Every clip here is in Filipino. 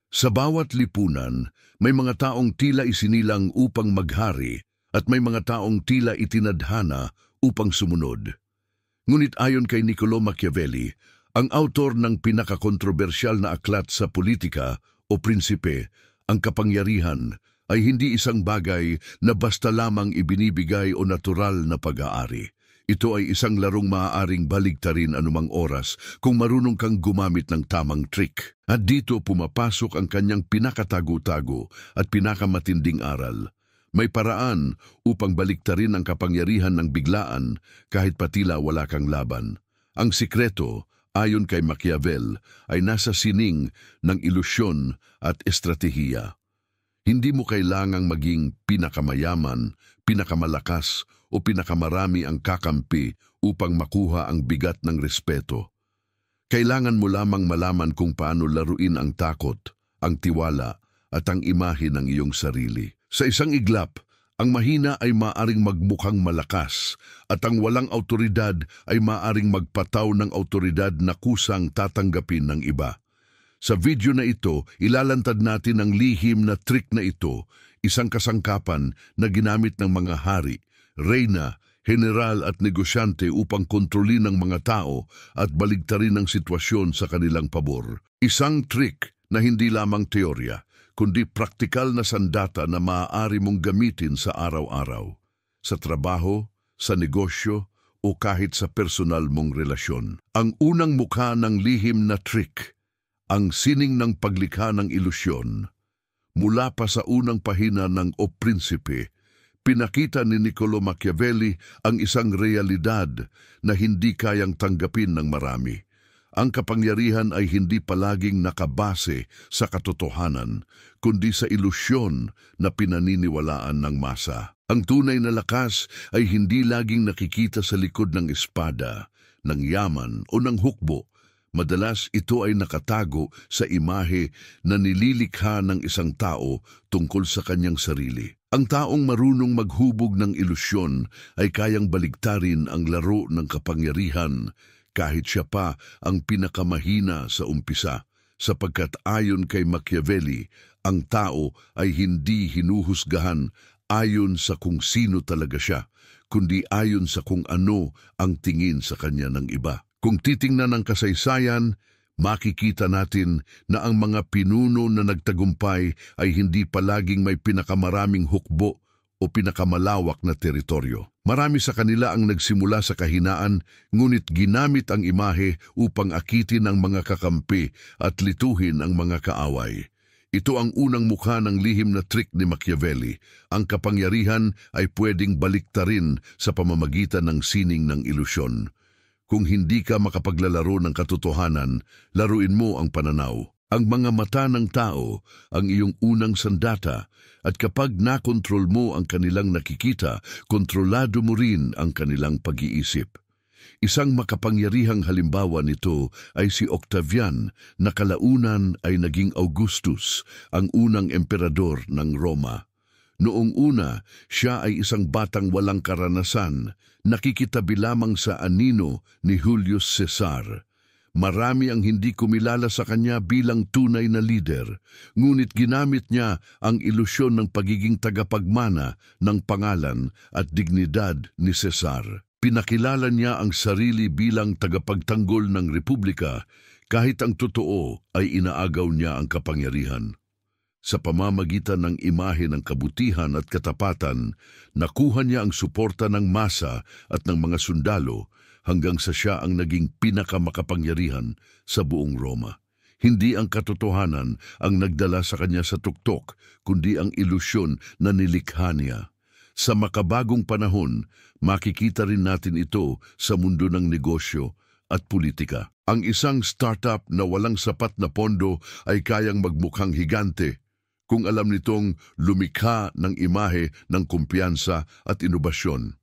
Sa bawat lipunan, may mga taong tila isinilang upang maghari at may mga taong tila itinadhana upang sumunod. Ngunit ayon kay Niccolò Machiavelli, ang autor ng pinakakontrobersyal na aklat sa politika o prinsipe, ang kapangyarihan ay hindi isang bagay na basta lamang ibinibigay o natural na pag-aari. Ito ay isang larong maaaring baligtarin anumang oras kung marunong kang gumamit ng tamang trick. At dito pumapasok ang kanyang pinakatago-tago at pinakamatinding aral. May paraan upang baliktarin ang kapangyarihan ng biglaan kahit patila wala kang laban. Ang sikreto, ayon kay Machiavelli, ay nasa sining ng ilusyon at estratehiya. Hindi mo kailangang maging pinakamayaman, pinakamalakas o pinakamarami ang kakampi upang makuha ang bigat ng respeto. Kailangan mo lamang malaman kung paano laruin ang takot, ang tiwala at ang imahe ng iyong sarili. Sa isang iglap, ang mahina ay maaring magmukhang malakas at ang walang awtoridad ay maaring magpataw ng awtoridad na kusang tatanggapin ng iba. Sa video na ito, ilalantad natin ang lihim na trick na ito, isang kasangkapan na ginamit ng mga hari, reyna, general at negosyante upang kontrolin ang mga tao at baligtarin ang sitwasyon sa kanilang pabor. Isang trick na hindi lamang teorya, kundi praktikal na sandata na maaari mong gamitin sa araw-araw, sa trabaho, sa negosyo, o kahit sa personal mong relasyon. Ang unang mukha ng lihim na trick, ang sining ng paglikha ng ilusyon. Mula pa sa unang pahina ng O Prinsipe, pinakita ni Niccolò Machiavelli ang isang realidad na hindi kayang tanggapin ng marami. Ang kapangyarihan ay hindi palaging nakabase sa katotohanan, kundi sa ilusyon na pinaniniwalaan ng masa. Ang tunay na lakas ay hindi laging nakikita sa likod ng espada, ng yaman o ng hukbo. Madalas ito ay nakatago sa imahe na nililikha ng isang tao tungkol sa kanyang sarili. Ang taong marunong maghubog ng ilusyon ay kayang baligtarin ang laro ng kapangyarihan kahit siya pa ang pinakamahina sa umpisa, sapagkat ayon kay Machiavelli, ang tao ay hindi hinuhusgahan ayon sa kung sino talaga siya, kundi ayon sa kung ano ang tingin sa kanya ng iba. Kung titingnan ang kasaysayan, makikita natin na ang mga pinuno na nagtagumpay ay hindi palaging may pinakamaraming hukbo o pinakamalawak na teritoryo. Marami sa kanila ang nagsimula sa kahinaan, ngunit ginamit ang imahe upang akitin ang mga kakampi at lituhin ang mga kaaway. Ito ang unang mukha ng lihim na trick ni Machiavelli. Ang kapangyarihan ay pwedeng baliktarin sa pamamagitan ng sining ng ilusyon. Kung hindi ka makapaglalaro ng katotohanan, laruin mo ang pananaw. Ang mga mata ng tao ang iyong unang sandata, at kapag nakontrol mo ang kanilang nakikita, kontrolado mo rin ang kanilang pag-iisip. Isang makapangyarihang halimbawa nito ay si Octavian, na kalaunan ay naging Augustus, ang unang emperador ng Roma. Noong una, siya ay isang batang walang karanasan, nakikitabi lamang sa anino ni Julius Caesar. Marami ang hindi kumilala sa kanya bilang tunay na lider, ngunit ginamit niya ang ilusyon ng pagiging tagapagmana ng pangalan at dignidad ni Caesar. Pinakilala niya ang sarili bilang tagapagtanggol ng republika kahit ang totoo ay inaagaw niya ang kapangyarihan. Sa pamamagitan ng imahe ng kabutihan at katapatan, nakuha niya ang suporta ng masa at ng mga sundalo hanggang sa siya ang naging pinakamakapangyarihan sa buong Roma. Hindi ang katotohanan ang nagdala sa kanya sa tuktok, kundi ang ilusyon na nilikha niya. Sa makabagong panahon, makikita rin natin ito sa mundo ng negosyo at politika. Ang isang startup na walang sapat na pondo ay kayang magmukhang higante kung alam nitong lumikha ng imahe ng kumpiyansa at inobasyon.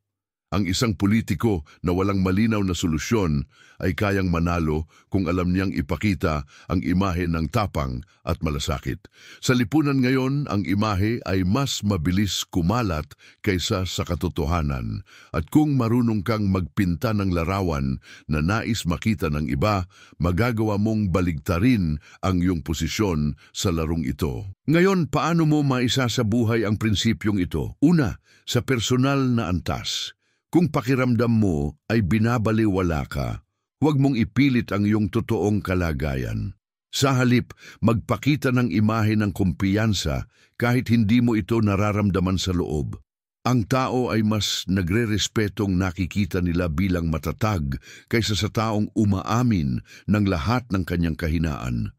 Ang isang politiko na walang malinaw na solusyon ay kayang manalo kung alam niyang ipakita ang imahe ng tapang at malasakit. Sa lipunan ngayon, ang imahe ay mas mabilis kumalat kaysa sa katotohanan. At kung marunong kang magpinta ng larawan na nais makita ng iba, magagawa mong baligtarin ang iyong posisyon sa larong ito. Ngayon, paano mo maisasabuhay ang prinsipyong ito? Una, sa personal na antas. Kung pakiramdam mo ay binabaliwala ka, huwag mong ipilit ang iyong totoong kalagayan. Sa halip, magpakita ng imahe ng kumpiyansa kahit hindi mo ito nararamdaman sa loob. Ang tao ay mas nagre-respetong nakikita nila bilang matatag kaysa sa taong umaamin ng lahat ng kanyang kahinaan.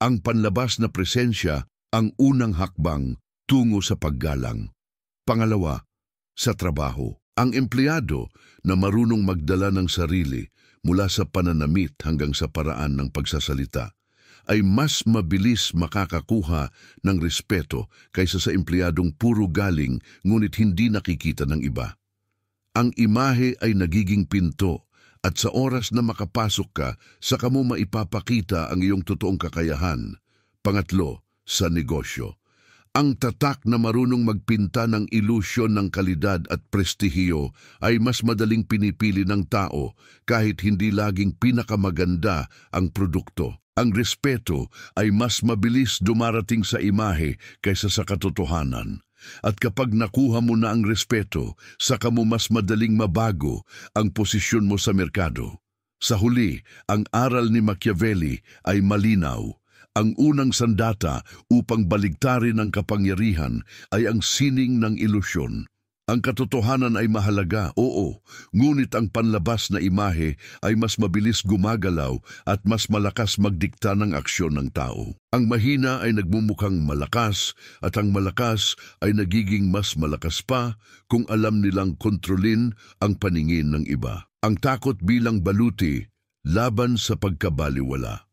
Ang panlabas na presensya ang unang hakbang tungo sa paggalang. Pangalawa, sa trabaho. Ang empleyado na marunong magdala ng sarili mula sa pananamit hanggang sa paraan ng pagsasalita ay mas mabilis makakakuha ng respeto kaysa sa empleyadong puro galing ngunit hindi nakikita ng iba. Ang imahe ay nagiging pinto at sa oras na makapasok ka, saka mo maipapakita ang iyong totoong kakayahan. Pangatlo, sa negosyo. Ang tatak na marunong magpinta ng ilusyon ng kalidad at prestihiyo ay mas madaling pinipili ng tao kahit hindi laging pinakamaganda ang produkto. Ang respeto ay mas mabilis dumarating sa imahe kaysa sa katotohanan. At kapag nakuha mo na ang respeto, saka mo mas madaling mabago ang posisyon mo sa merkado. Sa huli, ang aral ni Machiavelli ay malinaw. Ang unang sandata upang baligtarin ang kapangyarihan ay ang sining ng ilusyon. Ang katotohanan ay mahalaga, oo, ngunit ang panlabas na imahe ay mas mabilis gumagalaw at mas malakas magdikta ng aksyon ng tao. Ang mahina ay nagmumukhang malakas at ang malakas ay nagiging mas malakas pa kung alam nilang kontrolin ang paningin ng iba. Ang takot bilang baluti laban sa pagkabaliwala.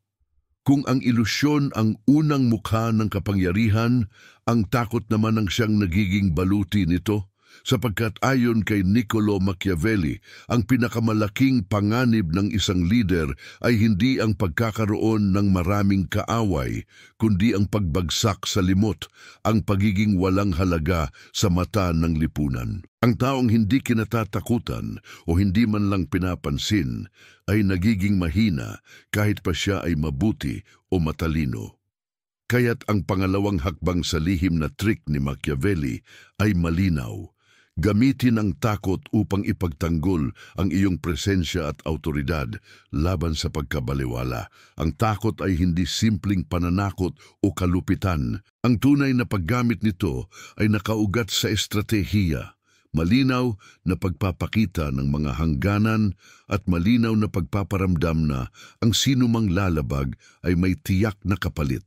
Kung ang ilusyon ang unang mukha ng kapangyarihan, ang takot naman ang siyang nagiging baluti nito, sapagkat ayon kay Niccolò Machiavelli, ang pinakamalaking panganib ng isang lider ay hindi ang pagkakaroon ng maraming kaaway, kundi ang pagbagsak sa limot, ang pagiging walang halaga sa mata ng lipunan. Ang taong hindi kinatatakutan o hindi man lang pinapansin ay nagiging mahina kahit pa siya ay mabuti o matalino. Kaya't ang pangalawang hakbang sa lihim na trick ni Machiavelli ay malinaw. Gamitin ang takot upang ipagtanggol ang iyong presensya at autoridad laban sa pagkabaliwala. Ang takot ay hindi simpleng pananakot o kalupitan. Ang tunay na paggamit nito ay nakaugat sa estratehiya. Malinaw na pagpapakita ng mga hangganan at malinaw na pagpaparamdam na ang sinumang lalabag ay may tiyak na kapalit.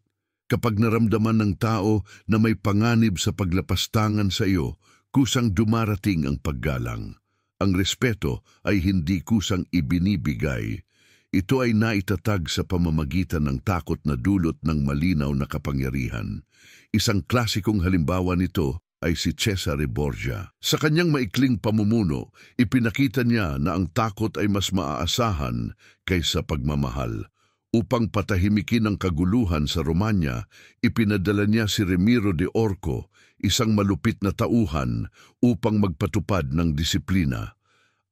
Kapag naramdaman ng tao na may panganib sa paglapastangan sa iyo, kusang dumarating ang paggalang. Ang respeto ay hindi kusang ibinibigay. Ito ay naitatag sa pamamagitan ng takot na dulot ng malinaw na kapangyarihan. Isang klasikong halimbawa nito ay si Cesare Borgia. Sa kanyang maikling pamumuno, ipinakita niya na ang takot ay mas maaasahan kaysa pagmamahal. Upang patahimikin ang kaguluhan sa Romanya, ipinadala niya si Ramiro de Orco, isang malupit na tauhan, upang magpatupad ng disiplina.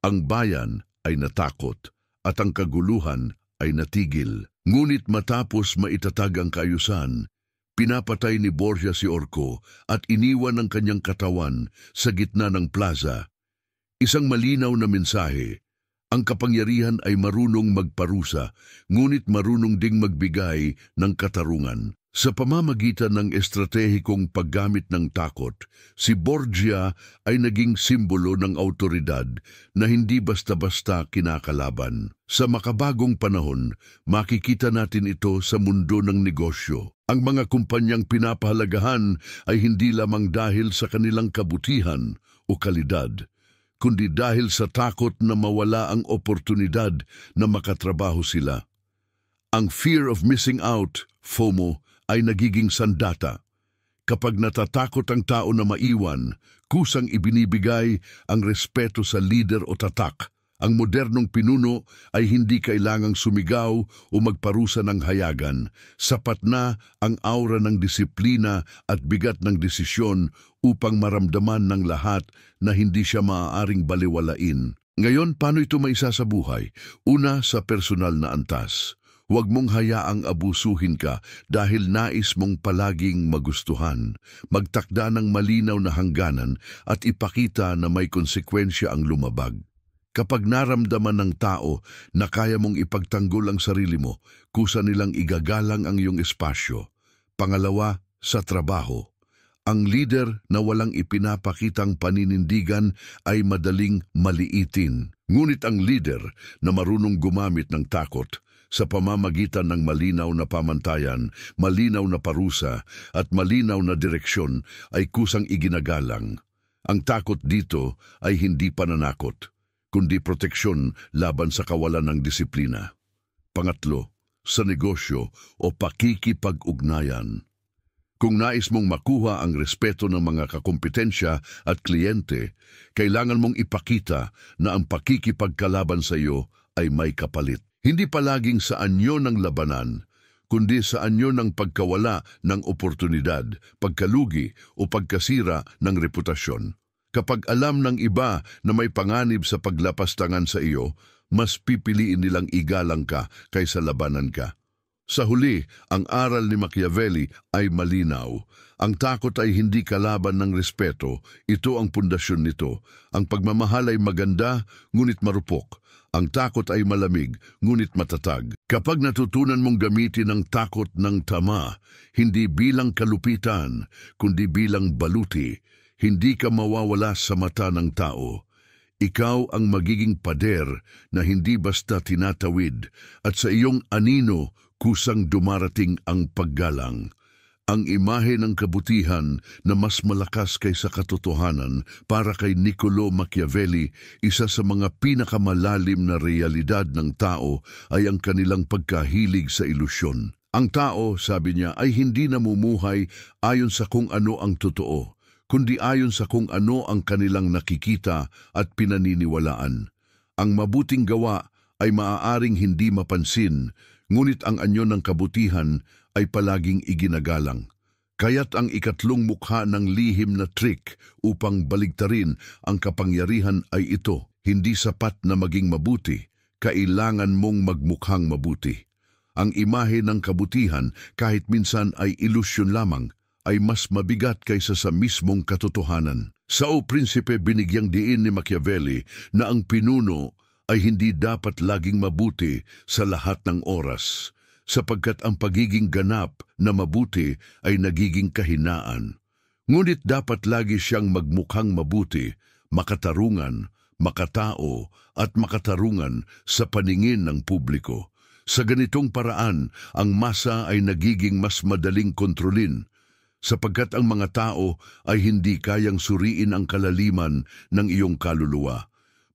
Ang bayan ay natakot at ang kaguluhan ay natigil. Ngunit matapos maitatag ang kaayusan, pinapatay ni Borgia si Orco at iniwan ang kanyang katawan sa gitna ng plaza. Isang malinaw na mensahe. Ang kapangyarihan ay marunong magparusa, ngunit marunong ding magbigay ng katarungan. Sa pamamagitan ng estratehikong paggamit ng takot, si Borgia ay naging simbolo ng awtoridad na hindi basta-basta kinakalaban. Sa makabagong panahon, makikita natin ito sa mundo ng negosyo. Ang mga kumpanyang pinapahalagahan ay hindi lamang dahil sa kanilang kabutihan o kalidad, kundi dahil sa takot na mawala ang oportunidad na makatrabaho sila. Ang fear of missing out, FOMO, ay nagiging sandata. Kapag natatakot ang tao na maiwan, kusang ibinibigay ang respeto sa lider o tatak. Ang modernong pinuno ay hindi kailangang sumigaw o magparusa ng hayagan. Sapat na ang aura ng disiplina at bigat ng desisyon upang maramdaman ng lahat na hindi siya maaaring baliwalain. Ngayon, paano ito maisasabuhay? Una, sa personal na antas. Huwag mong hayaang abusuhin ka dahil nais mong palaging magustuhan. Magtakda ng malinaw na hangganan at ipakita na may konsekwensya ang lumabag. Kapag naramdaman ng tao na kaya mong ipagtanggol ang sarili mo, kusa nilang igagalang ang iyong espasyo. Pangalawa, sa trabaho. Ang lider na walang ipinapakitang paninindigan ay madaling maliitin. Ngunit ang lider na marunong gumamit ng takot sa pamamagitan ng malinaw na pamantayan, malinaw na parusa at malinaw na direksyon ay kusang iginagalang. Ang takot dito ay hindi pananakot, kundi proteksyon laban sa kawalan ng disiplina. Pangatlo, sa negosyo o pakikipag-ugnayan. Kung nais mong makuha ang respeto ng mga kakompetensya at kliyente, kailangan mong ipakita na ang pakikipagkalaban sa iyo ay may kapalit. Hindi palaging sa anyo ng labanan, kundi sa anyo ng pagkawala ng oportunidad, pagkalugi o pagkasira ng reputasyon. Kapag alam ng iba na may panganib sa paglapastangan sa iyo, mas pipiliin nilang igalang ka kaysa labanan ka. Sa huli, ang aral ni Machiavelli ay malinaw. Ang takot ay hindi kalaban ng respeto. Ito ang pundasyon nito. Ang pagmamahal ay maganda, ngunit marupok. Ang takot ay malamig, ngunit matatag. Kapag natutunan mong gamitin ang takot ng tama, hindi bilang kalupitan, kundi bilang baluti, hindi ka mawawala sa mata ng tao. Ikaw ang magiging pader na hindi basta tinatawid, at sa iyong anino kusang dumarating ang paggalang. Ang imahe ng kabutihan na mas malakas kaysa katotohanan para kay Niccolo Machiavelli, isa sa mga pinakamalalim na realidad ng tao ay ang kanilang pagkahilig sa ilusyon. Ang tao, sabi niya, ay hindi namumuhay ayon sa kung ano ang totoo, kundi ayon sa kung ano ang kanilang nakikita at pinaniniwalaan. Ang mabuting gawa ay maaaring hindi mapansin, ngunit ang anyo ng kabutihan ay palaging iginagalang. Kaya't ang ikatlong mukha ng lihim na trick upang baligtarin ang kapangyarihan ay ito. Hindi sapat na maging mabuti, kailangan mong magmukhang mabuti. Ang imahe ng kabutihan, kahit minsan ay ilusyon lamang, ay mas mabigat kaysa sa mismong katotohanan. Sa O Prinsipe, binigyang diin ni Machiavelli na ang pinuno ay hindi dapat laging mabuti sa lahat ng oras, sapagkat ang pagiging ganap na mabuti ay nagiging kahinaan. Ngunit dapat lagi siyang magmukhang mabuti, makatarungan, makatao at makatarungan sa paningin ng publiko. Sa ganitong paraan, ang masa ay nagiging mas madaling kontrolin, sapagkat ang mga tao ay hindi kayang suriin ang kalaliman ng iyong kaluluwa.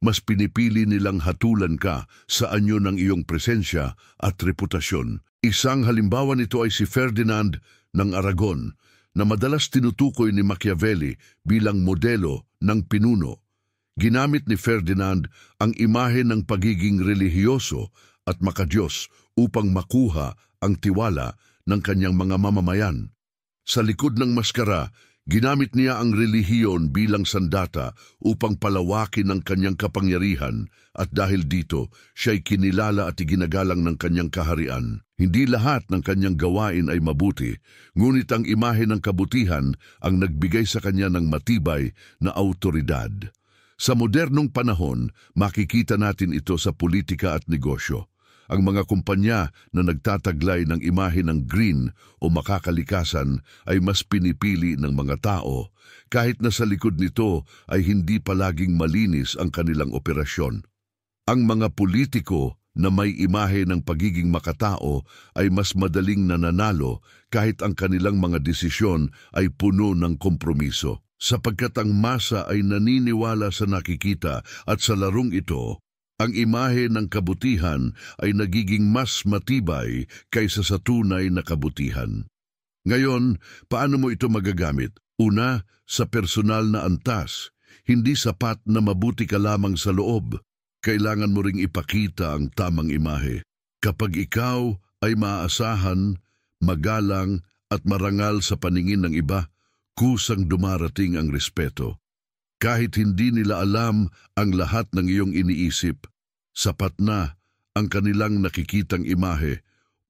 Mas pinipili nilang hatulan ka sa anyo ng iyong presensya at reputasyon. Isang halimbawa nito ay si Ferdinand ng Aragon, na madalas tinutukoy ni Machiavelli bilang modelo ng pinuno. Ginamit ni Ferdinand ang imahe ng pagiging relihiyoso at makadiyos upang makuha ang tiwala ng kanyang mga mamamayan. Sa likod ng maskara, ginamit niya ang relihiyon bilang sandata upang palawakin ang kanyang kapangyarihan, at dahil dito, siya'y kinilala at iginagalang ng kanyang kaharian. Hindi lahat ng kanyang gawain ay mabuti, ngunit ang imahe ng kabutihan ang nagbigay sa kanya ng matibay na awtoridad. Sa modernong panahon, makikita natin ito sa politika at negosyo. Ang mga kumpanya na nagtataglay ng imahe ng green o makakalikasan ay mas pinipili ng mga tao, kahit na sa likod nito ay hindi palaging malinis ang kanilang operasyon. Ang mga politiko na may imahe ng pagiging makatao ay mas madaling nananalo kahit ang kanilang mga desisyon ay puno ng kompromiso. Sapagkat ang masa ay naniniwala sa nakikita at sa larong ito, ang imahe ng kabutihan ay nagiging mas matibay kaysa sa tunay na kabutihan. Ngayon, paano mo ito magagamit? Una, sa personal na antas. Hindi sapat na mabuti ka lamang sa loob. Kailangan mo ring ipakita ang tamang imahe. Kapag ikaw ay maaasahan, magalang at marangal sa paningin ng iba, kusang dumarating ang respeto. Kahit hindi nila alam ang lahat ng iyong iniisip, sapat na ang kanilang nakikitang imahe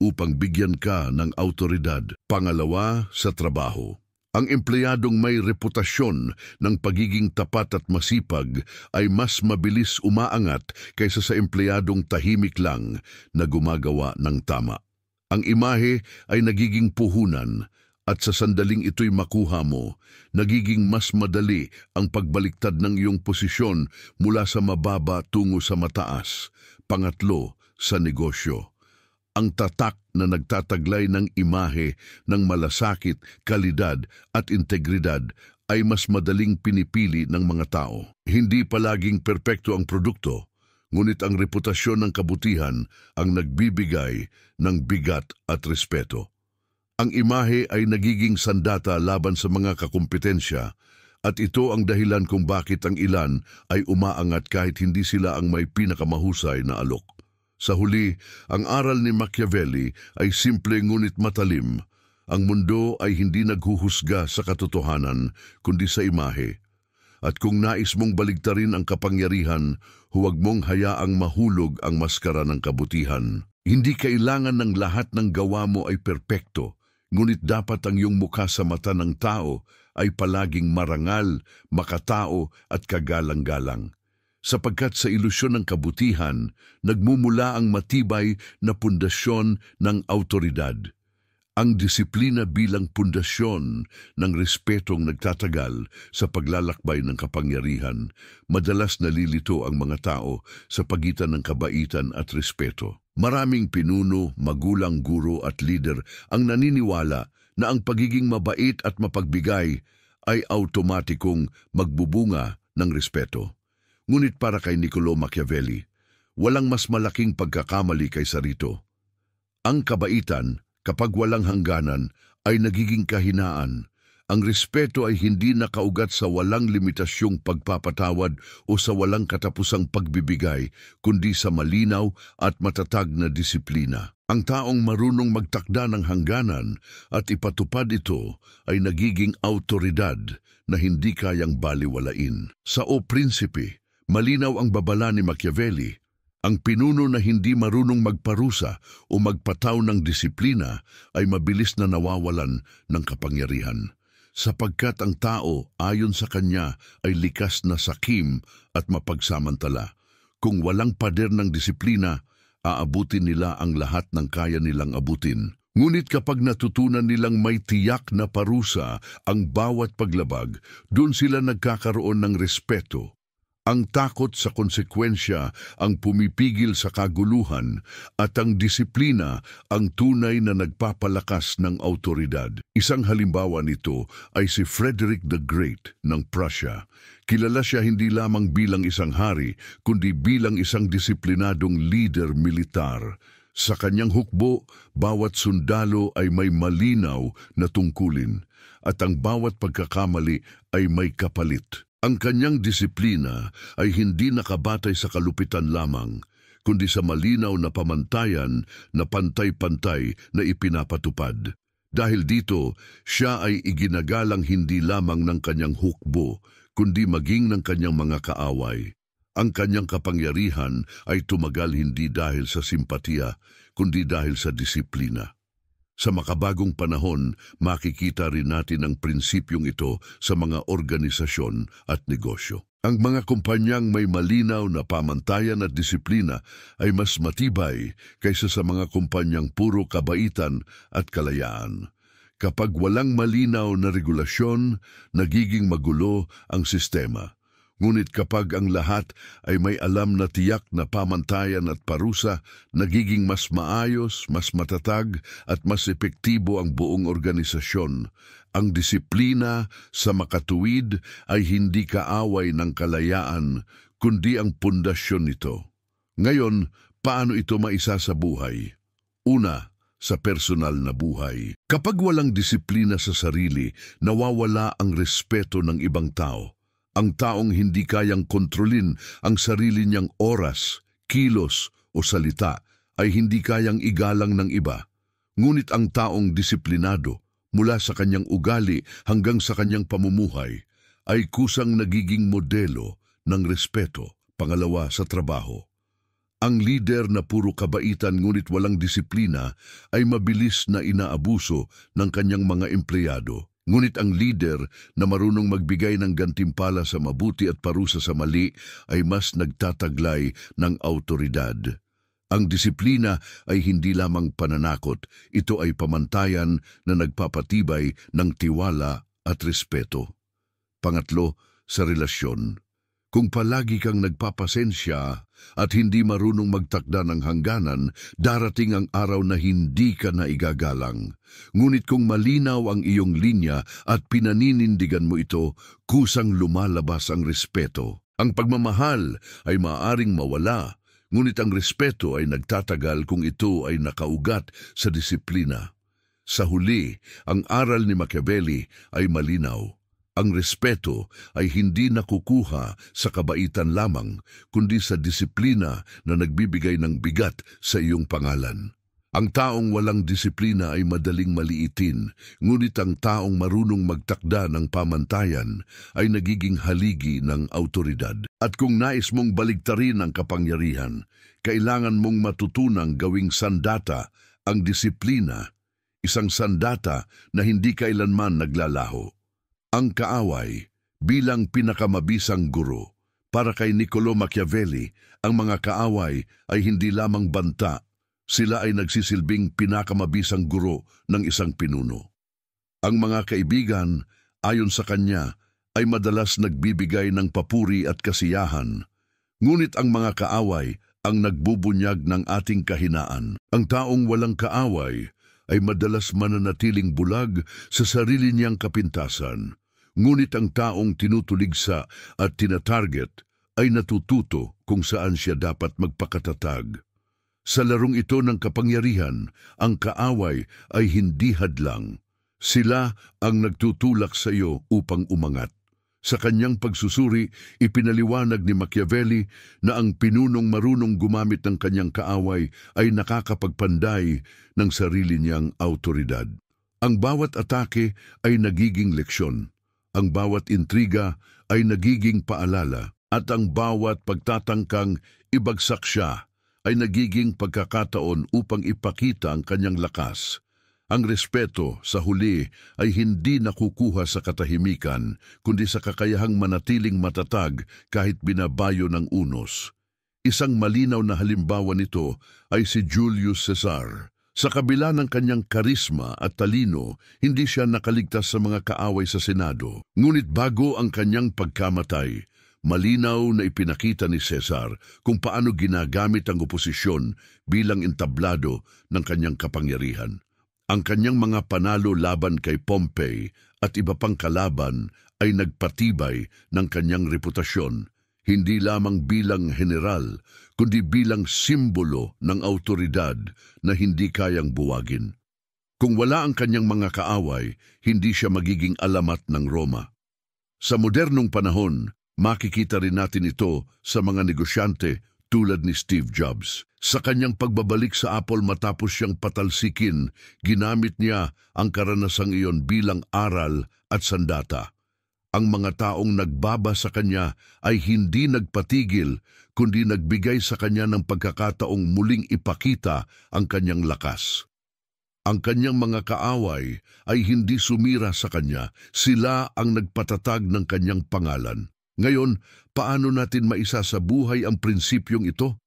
upang bigyan ka ng awtoridad. Pangalawa, sa trabaho. Ang empleyadong may reputasyon ng pagiging tapat at masipag ay mas mabilis umaangat kaysa sa empleyadong tahimik lang na gumagawa ng tama. Ang imahe ay nagiging puhunan at sa sandaling ito'y makuha mo, nagiging mas madali ang pagbaliktad ng iyong posisyon mula sa mababa tungo sa mataas. Pangatlo, sa negosyo. Ang tatak na nagtataglay ng imahe ng malasakit, kalidad at integridad ay mas madaling pinipili ng mga tao. Hindi palaging perpekto ang produkto, ngunit ang reputasyon ng kabutihan ang nagbibigay ng bigat at respeto. Ang imahe ay nagiging sandata laban sa mga kakumpetensya at ito ang dahilan kung bakit ang ilan ay umaangat kahit hindi sila ang may pinakamahusay na alok. Sa huli, ang aral ni Machiavelli ay simple ngunit matalim. Ang mundo ay hindi naghuhusga sa katotohanan kundi sa imahe. At kung nais mong baligtarin ang kapangyarihan, huwag mong hayaang mahulog ang maskara ng kabutihan. Hindi kailangan ng lahat ng gawa mo ay perpekto. Ngunit dapat ang iyong mukha sa mata ng tao ay palaging marangal, makatao at kagalang-galang. Sapagkat sa ilusyon ng kabutihan, nagmumula ang matibay na pundasyon ng awtoridad. Ang disiplina bilang pundasyon ng respetong nagtatagal sa paglalakbay ng kapangyarihan, madalas nalilito ang mga tao sa pagitan ng kabaitan at respeto. Maraming pinuno, magulang, guro at leader ang naniniwala na ang pagiging mabait at mapagbigay ay automatikong magbubunga ng respeto. Ngunit para kay Niccolò Machiavelli, walang mas malaking pagkakamali kaysa rito. Ang kabaitan, kapag walang hangganan, ay nagiging kahinaan. Ang respeto ay hindi nakaugat sa walang limitasyong pagpapatawad o sa walang katapusang pagbibigay, kundi sa malinaw at matatag na disiplina. Ang taong marunong magtakda ng hangganan at ipatupad ito ay nagiging awtoridad na hindi kayang baliwalain. Sa O Prinsipe, malinaw ang babala ni Machiavelli. Ang pinuno na hindi marunong magparusa o magpataw ng disiplina ay mabilis na nawawalan ng kapangyarihan. Sapagkat ang tao ayon sa kanya ay likas na sakim at mapagsamantala. Kung walang pader ng disiplina, aabutin nila ang lahat ng kaya nilang abutin. Ngunit kapag natutunan nilang may tiyak na parusa ang bawat paglabag, doon sila nagkakaroon ng respeto. Ang takot sa konsekwensya ang pumipigil sa kaguluhan at ang disiplina ang tunay na nagpapalakas ng awtoridad. Isang halimbawa nito ay si Frederick the Great ng Prussia. Kilala siya hindi lamang bilang isang hari, kundi bilang isang disiplinadong leader militar. Sa kanyang hukbo, bawat sundalo ay may malinaw na tungkulin at ang bawat pagkakamali ay may kapalit. Ang kanyang disiplina ay hindi nakabatay sa kalupitan lamang, kundi sa malinaw na pamantayan na pantay-pantay na ipinapatupad. Dahil dito, siya ay iginagalang hindi lamang ng kanyang hukbo, kundi maging ng kanyang mga kaaway. Ang kanyang kapangyarihan ay tumagal hindi dahil sa simpatiya, kundi dahil sa disiplina. Sa makabagong panahon, makikita rin natin ang prinsipyong ito sa mga organisasyon at negosyo. Ang mga kumpanyang may malinaw na pamantayan at disiplina ay mas matibay kaysa sa mga kumpanyang puro kabaitan at kalayaan. Kapag walang malinaw na regulasyon, nagiging magulo ang sistema. Ngunit kapag ang lahat ay may alam na tiyak na pamantayan at parusa, nagiging mas maayos, mas matatag at mas epektibo ang buong organisasyon. Ang disiplina sa makatuwid ay hindi kaaway ng kalayaan, kundi ang pundasyon nito. Ngayon, paano ito maisa sa buhay? Una, sa personal na buhay. Kapag walang disiplina sa sarili, nawawala ang respeto ng ibang tao. Ang taong hindi kayang kontrolin ang sarili niyang oras, kilos o salita ay hindi kayang igalang ng iba. Ngunit ang taong disiplinado, mula sa kanyang ugali hanggang sa kanyang pamumuhay, ay kusang nagiging modelo ng respeto. Pangalawa, sa trabaho. Ang lider na puro kabaitan ngunit walang disiplina ay mabilis na inaabuso ng kanyang mga empleyado. Ngunit ang lider na marunong magbigay ng gantimpala sa mabuti at parusa sa mali ay mas nagtataglay ng awtoridad. Ang disiplina ay hindi lamang pananakot, ito ay pamantayan na nagpapatibay ng tiwala at respeto. Pangatlo, sa relasyon. Kung palagi kang nagpapasensya at hindi marunong magtakda ng hangganan, darating ang araw na hindi ka na igagalang. Ngunit kung malinaw ang iyong linya at pinaninindigan mo ito, kusang lumalabas ang respeto. Ang pagmamahal ay maaaring mawala, ngunit ang respeto ay nagtatagal kung ito ay nakaugat sa disiplina. Sa huli, ang aral ni Machiavelli ay malinaw. Ang respeto ay hindi nakukuha sa kabaitan lamang, kundi sa disiplina na nagbibigay ng bigat sa iyong pangalan. Ang taong walang disiplina ay madaling maliitin, ngunit ang taong marunong magtakda ng pamantayan ay nagiging haligi ng awtoridad. At kung nais mong baligtarin ang kapangyarihan, kailangan mong matutunang gawing sandata ang disiplina, isang sandata na hindi kailanman naglalaho. Ang kaaway bilang pinakamabisang guro. Para kay Niccolò Machiavelli, ang mga kaaway ay hindi lamang banta, sila ay nagsisilbing pinakamabisang guro ng isang pinuno. Ang mga kaibigan, ayon sa kanya, ay madalas nagbibigay ng papuri at kasiyahan, ngunit ang mga kaaway ang nagbubunyag ng ating kahinaan. Ang taong walang kaaway ay madalas mananatiling bulag sa sarili niyang kapintasan. Ngunit ang taong tinutuligsa at tinatarget ay natututo kung saan siya dapat magpakatatag. Sa larong ito ng kapangyarihan, ang kaaway ay hindi hadlang. Sila ang nagtutulak sa iyo upang umangat. Sa kanyang pagsusuri, ipinaliwanag ni Machiavelli na ang pinunong marunong gumamit ng kanyang kaaway ay nakakapagpanday ng sarili niyang awtoridad. Ang bawat atake ay nagiging leksyon. Ang bawat intriga ay nagiging paalala at ang bawat pagtatangkang ibagsak siya ay nagiging pagkakataon upang ipakita ang kanyang lakas. Ang respeto sa huli ay hindi nakukuha sa katahimikan, kundi sa kakayahang manatiling matatag kahit binabayo ng unos. Isang malinaw na halimbawa nito ay si Julius Caesar. Sa kabila ng kanyang karisma at talino, hindi siya nakaligtas sa mga kaaway sa Senado. Ngunit bago ang kanyang pagkamatay, malinaw na ipinakita ni Caesar kung paano ginagamit ang oposisyon bilang entablado ng kanyang kapangyarihan. Ang kanyang mga panalo laban kay Pompey at iba pang kalaban ay nagpatibay ng kanyang reputasyon, hindi lamang bilang general, kundi bilang simbolo ng awtoridad na hindi kayang buwagin. Kung wala ang kanyang mga kaaway, hindi siya magiging alamat ng Roma. Sa modernong panahon, makikita rin natin ito sa mga negosyante tulad ni Steve Jobs. Sa kanyang pagbabalik sa Apple matapos siyang patalsikin, ginamit niya ang karanasang iyon bilang aral at sandata. Ang mga taong nagbaba sa kanya ay hindi nagpatigil, kundi nagbigay sa kanya ng pagkakataong muling ipakita ang kanyang lakas. Ang kanyang mga kaaway ay hindi sumira sa kanya, sila ang nagpatatag ng kanyang pangalan. Ngayon, paano natin maisa sa buhay ang prinsipyong ito?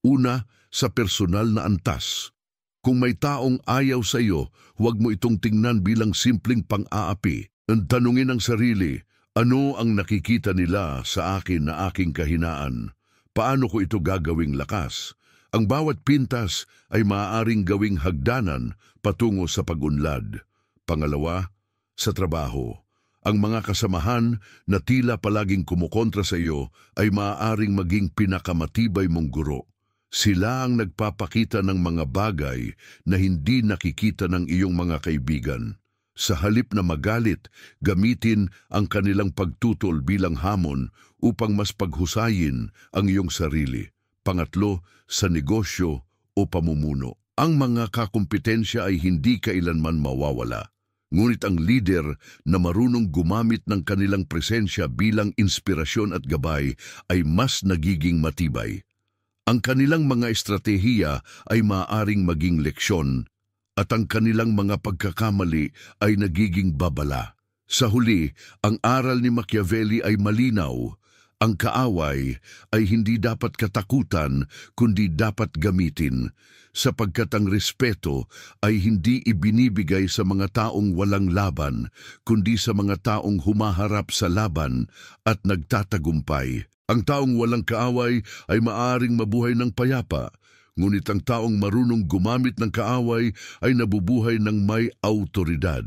Una, sa personal na antas. Kung may taong ayaw sa iyo, huwag mo itong tingnan bilang simpleng pang-aapi. Tanungin ang sarili, ano ang nakikita nila sa akin na aking kahinaan? Paano ko ito gagawing lakas? Ang bawat pintas ay maaaring gawing hagdanan patungo sa pag-unlad. Pangalawa, sa trabaho. Ang mga kasamahan na tila palaging kumukontra sa iyo ay maaaring maging pinakamatibay mong guro. Sila ang nagpapakita ng mga bagay na hindi nakikita ng iyong mga kaibigan. Sa halip na magalit, gamitin ang kanilang pagtutol bilang hamon upang mas paghusayin ang iyong sarili. Pangatlo, sa negosyo o pamumuno. Ang mga kakumpetensya ay hindi kailanman mawawala. Ngunit ang lider na marunong gumamit ng kanilang presensya bilang inspirasyon at gabay ay mas nagiging matibay. Ang kanilang mga estratehiya ay maaaring maging leksyon at ang kanilang mga pagkakamali ay nagiging babala. Sa huli, ang aral ni Machiavelli ay malinaw. Ang kaaway ay hindi dapat katakutan kundi dapat gamitin, sapagkat ang respeto ay hindi ibinibigay sa mga taong walang laban, kundi sa mga taong humaharap sa laban at nagtatagumpay. Ang taong walang kaaway ay maaring mabuhay ng payapa, ngunit ang taong marunong gumamit ng kaaway ay nabubuhay ng may autoridad.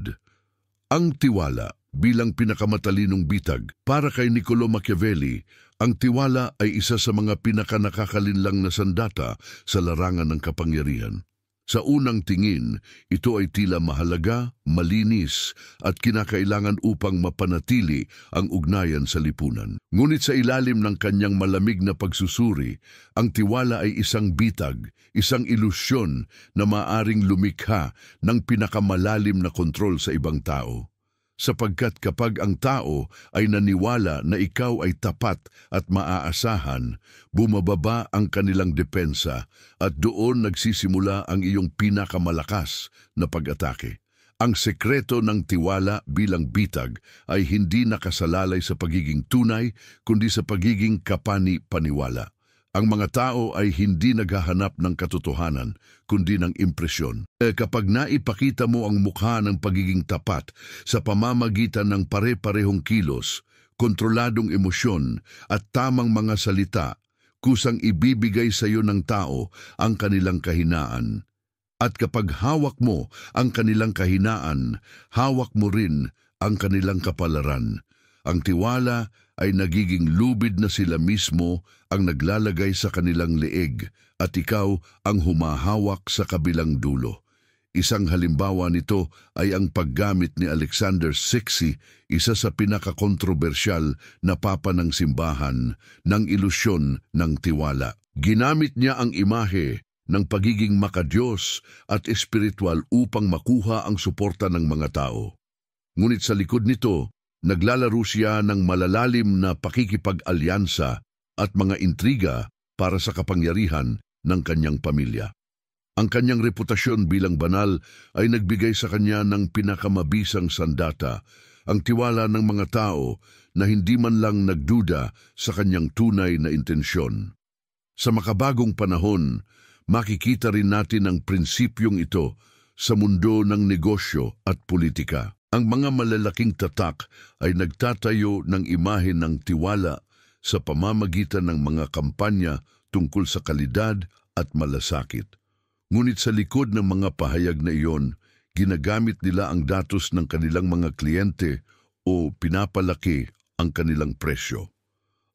Ang tiwala bilang pinakamatalinong bitag. Para kay Niccolò Machiavelli, ang tiwala ay isa sa mga pinakanakakalinlang na sandata sa larangan ng kapangyarihan. Sa unang tingin, ito ay tila mahalaga, malinis at kinakailangan upang mapanatili ang ugnayan sa lipunan. Ngunit sa ilalim ng kanyang malamig na pagsusuri, ang tiwala ay isang bitag, isang ilusyon na maaring lumikha ng pinakamalalim na kontrol sa ibang tao. Sapagkat kapag ang tao ay naniwala na ikaw ay tapat at maaasahan, bumababa ang kanilang depensa at doon nagsisimula ang iyong pinakamalakas na pag-atake. Ang sekreto ng tiwala bilang bitag ay hindi nakasalalay sa pagiging tunay, kundi sa pagiging kapani-paniwala. Ang mga tao ay hindi naghahanap ng katotohanan, kundi ng impresyon. Kapag naipakita mo ang mukha ng pagiging tapat sa pamamagitan ng pare-parehong kilos, kontroladong emosyon at tamang mga salita, kusang ibibigay sa iyo ng tao ang kanilang kahinaan. At kapag hawak mo ang kanilang kahinaan, hawak mo rin ang kanilang kapalaran. Ang tiwala ay nagiging lubid na sila mismo ang naglalagay sa kanilang leeg at ikaw ang humahawak sa kabilang dulo. Isang halimbawa nito ay ang paggamit ni Alexander VI, isa sa pinakakontrobersyal na papa ng simbahan, ng ilusyon ng tiwala. Ginamit niya ang imahe ng pagiging makadiyos at espiritual upang makuha ang suporta ng mga tao. Ngunit sa likod nito, naglalaro siya ng malalalim na pakikipag-alyansa at mga intriga para sa kapangyarihan ng kanyang pamilya. Ang kanyang reputasyon bilang banal ay nagbigay sa kanya ng pinakamabisang sandata, ang tiwala ng mga tao na hindi man lang nagduda sa kanyang tunay na intensyon. Sa makabagong panahon, makikita rin natin ang prinsipyong ito sa mundo ng negosyo at politika. Ang mga malalaking tatak ay nagtatayo ng imahe ng tiwala sa pamamagitan ng mga kampanya tungkol sa kalidad at malasakit. Ngunit sa likod ng mga pahayag na iyon, ginagamit nila ang datos ng kanilang mga kliyente o pinapalaki ang kanilang presyo.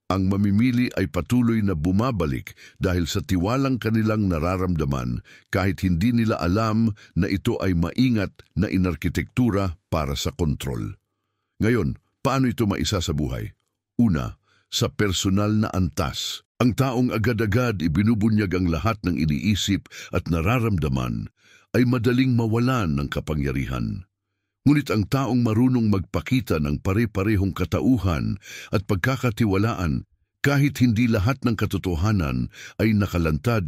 Ang mamimili ay patuloy na bumabalik dahil sa tiwalang kanilang nararamdaman kahit hindi nila alam na ito ay maingat na inarkitektura para sa kontrol. Ngayon, paano ito maisa sa buhay? Una, sa personal na antas. Ang taong agad-agad ibinubunyag ang lahat ng iniisip at nararamdaman ay madaling mawalan ng kapangyarihan. Ngunit ang taong marunong magpakita ng pare-parehong katauhan at pagkakatiwalaan, kahit hindi lahat ng katotohanan ay nakalantad,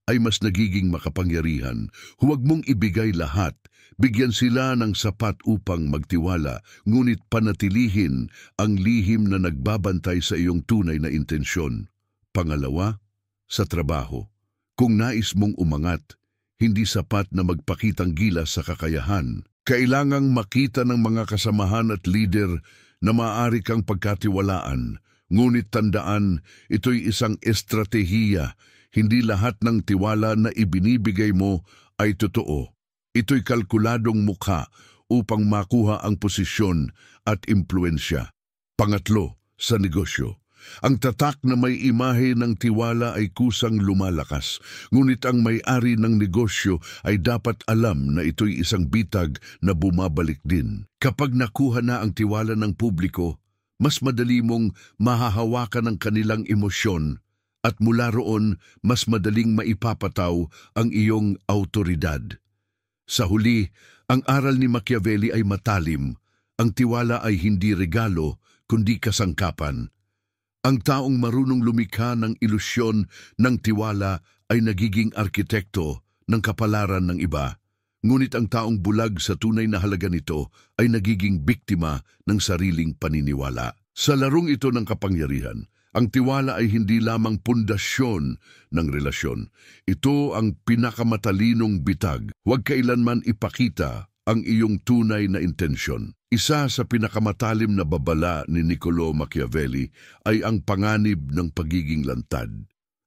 ay mas nagiging makapangyarihan. Huwag mong ibigay lahat, bigyan sila ng sapat upang magtiwala, ngunit panatilihin ang lihim na nagbabantay sa iyong tunay na intensyon. Pangalawa, sa trabaho. Kung nais mong umangat, hindi sapat na magpakitang gilas sa kakayahan. Kailangang makita ng mga kasamahan at leader na maaari kang pagkatiwalaan, ngunit tandaan, ito'y isang estratehiya. Hindi lahat ng tiwala na ibinibigay mo ay totoo. Ito'y kalkuladong mukha upang makuha ang posisyon at impluensya. Pangatlo, sa negosyo. Ang tatak na may imahe ng tiwala ay kusang lumalakas, ngunit ang may-ari ng negosyo ay dapat alam na ito'y isang bitag na bumabalik din. Kapag nakuha na ang tiwala ng publiko, mas madali mong mahahawakan ang kanilang emosyon at mula roon mas madaling maipapataw ang iyong autoridad. Sa huli, ang aral ni Machiavelli ay matalim. Ang tiwala ay hindi regalo, kundi kasangkapan. Ang taong marunong lumikha ng ilusyon ng tiwala ay nagiging arkitekto ng kapalaran ng iba. Ngunit ang taong bulag sa tunay na halaga nito ay nagiging biktima ng sariling paniniwala. Sa larong ito ng kapangyarihan, ang tiwala ay hindi lamang pundasyon ng relasyon. Ito ang pinakamatalinong bitag. Huwag kailanman ipakita ang iyong tunay na intensyon. Isa sa pinakamatalim na babala ni Niccolò Machiavelli ay ang panganib ng pagiging lantad.